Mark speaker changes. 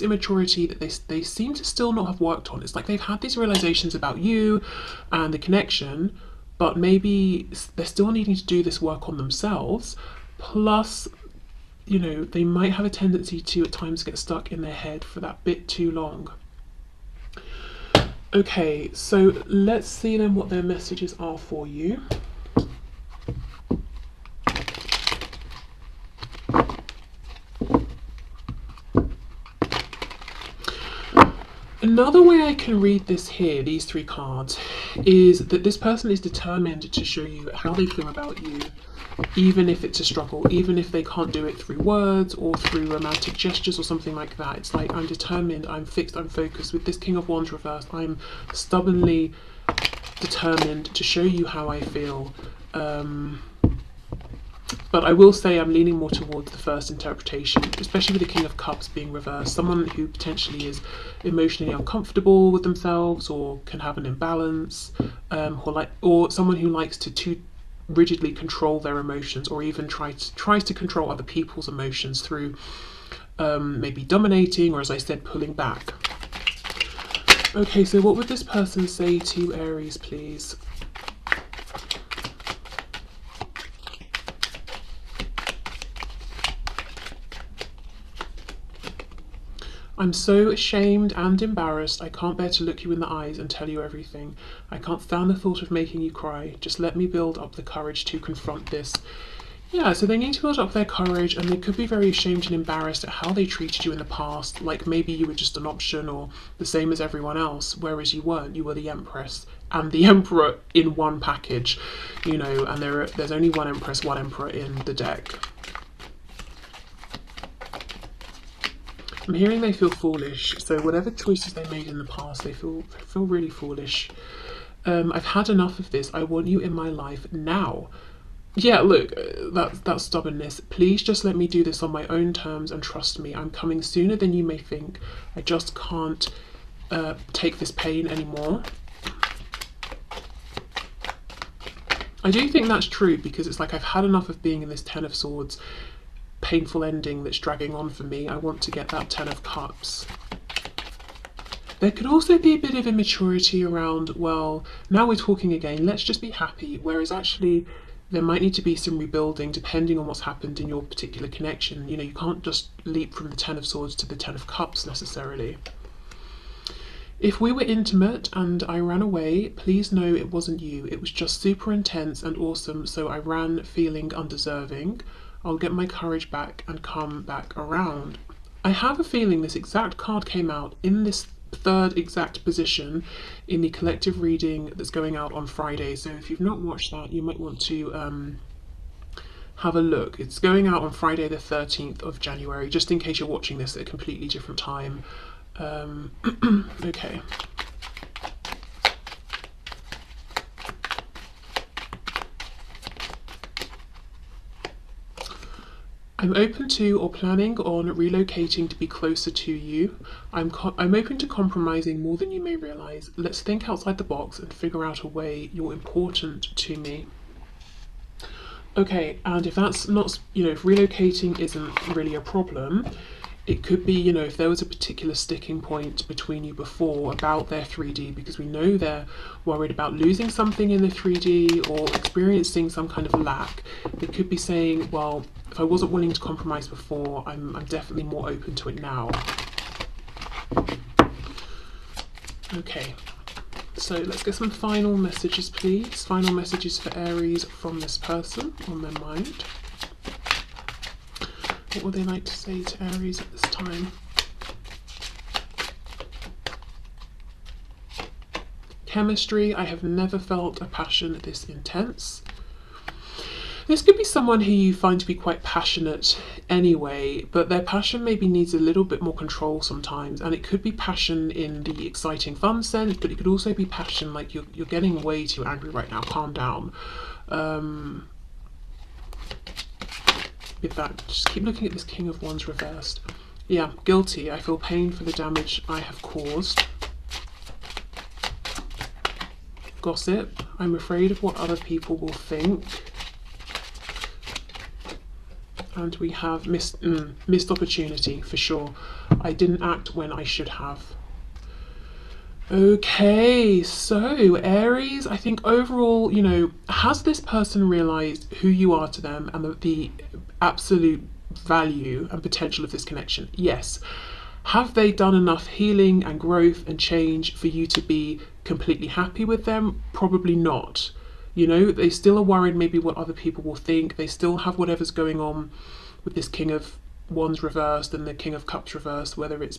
Speaker 1: this immaturity that they seem to still not have worked on. It's like they've had these realizations about you and the connection, but maybe they're still needing to do this work on themselves. Plus, you know, they might have a tendency to at times get stuck in their head for that bit too long. Okay, so let's see then what their messages are for you. Another way I can read this here, these three cards, is that this person is determined to show you how they feel about you, even if it's a struggle, even if they can't do it through words or through romantic gestures or something like that. It's like, I'm determined, I'm fixed, I'm focused. With this King of Wands reversed, I'm stubbornly determined to show you how I feel. But I will say I'm leaning more towards the first interpretation, especially with the King of Cups being reversed. Someone who potentially is emotionally uncomfortable with themselves or can have an imbalance, or someone who likes to too rigidly control their emotions, or even tries to control other people's emotions through maybe dominating, or as I said, pulling back. Okay, so what would this person say to Aries, please? I'm so ashamed and embarrassed. I can't bear to look you in the eyes and tell you everything. I can't stand the thought of making you cry. Just let me build up the courage to confront this. Yeah, so they need to build up their courage, and they could be very ashamed and embarrassed at how they treated you in the past. Like maybe you were just an option or the same as everyone else, whereas you weren't. You were the Empress and the Emperor in one package, you know, and there's only one Empress, one Emperor in the deck. I'm hearing they feel foolish, so whatever choices they made in the past, they feel really foolish. I've had enough of this. I want you in my life now. Yeah, look, that's stubbornness. Please just let me do this on my own terms and trust me. I'm coming sooner than you may think. I just can't take this pain anymore. I do think that's true, because it's like I've had enough of being in this Ten of Swords painful ending that's dragging on for me. I want to get that Ten of Cups. There could also be a bit of immaturity around, well, now we're talking again, let's just be happy, whereas actually there might need to be some rebuilding depending on what's happened in your particular connection. You know, you can't just leap from the Ten of Swords to the Ten of Cups necessarily. If we were intimate and I ran away, please know it wasn't you. It was just super intense and awesome, so I ran feeling undeserving. I'll get my courage back and come back around. I have a feeling this exact card came out in this third exact position in the collective reading that's going out on Friday. So if you've not watched that, you might want to have a look. It's going out on Friday the 13th of January, just in case you're watching this at a completely different time. Okay. I'm open to or planning on relocating to be closer to you. I'm open to compromising more than you may realise. Let's think outside the box and figure out a way. You're important to me. Okay, and if that's not, you know, if relocating isn't really a problem, it could be, you know, if there was a particular sticking point between you before about their 3D, because we know they're worried about losing something in the 3D or experiencing some kind of lack. They could be saying, well, if I wasn't willing to compromise before, I'm definitely more open to it now. Okay, so let's get some final messages, please. Final messages for Aries from this person on their mind. What would they like to say to Aries at this time? Chemistry. I have never felt a passion this intense. This could be someone who you find to be quite passionate anyway, but their passion maybe needs a little bit more control sometimes, and it could be passion in the exciting fun sense, but it could also be passion like you're getting way too angry right now, calm down. With that, just keep looking at this King of Wands reversed. Yeah, guilty. I feel pain for the damage I have caused. Gossip. I'm afraid of what other people will think. And we have missed opportunity for sure. I didn't act when I should have. Okay, so Aries, I think overall, you know, has this person realized who you are to them and the absolute value and potential of this connection? Yes. Have they done enough healing and growth and change for you to be completely happy with them? Probably not. You know, they still are worried maybe what other people will think. They still have whatever's going on with this King of Wands reversed and the King of Cups reversed, whether it's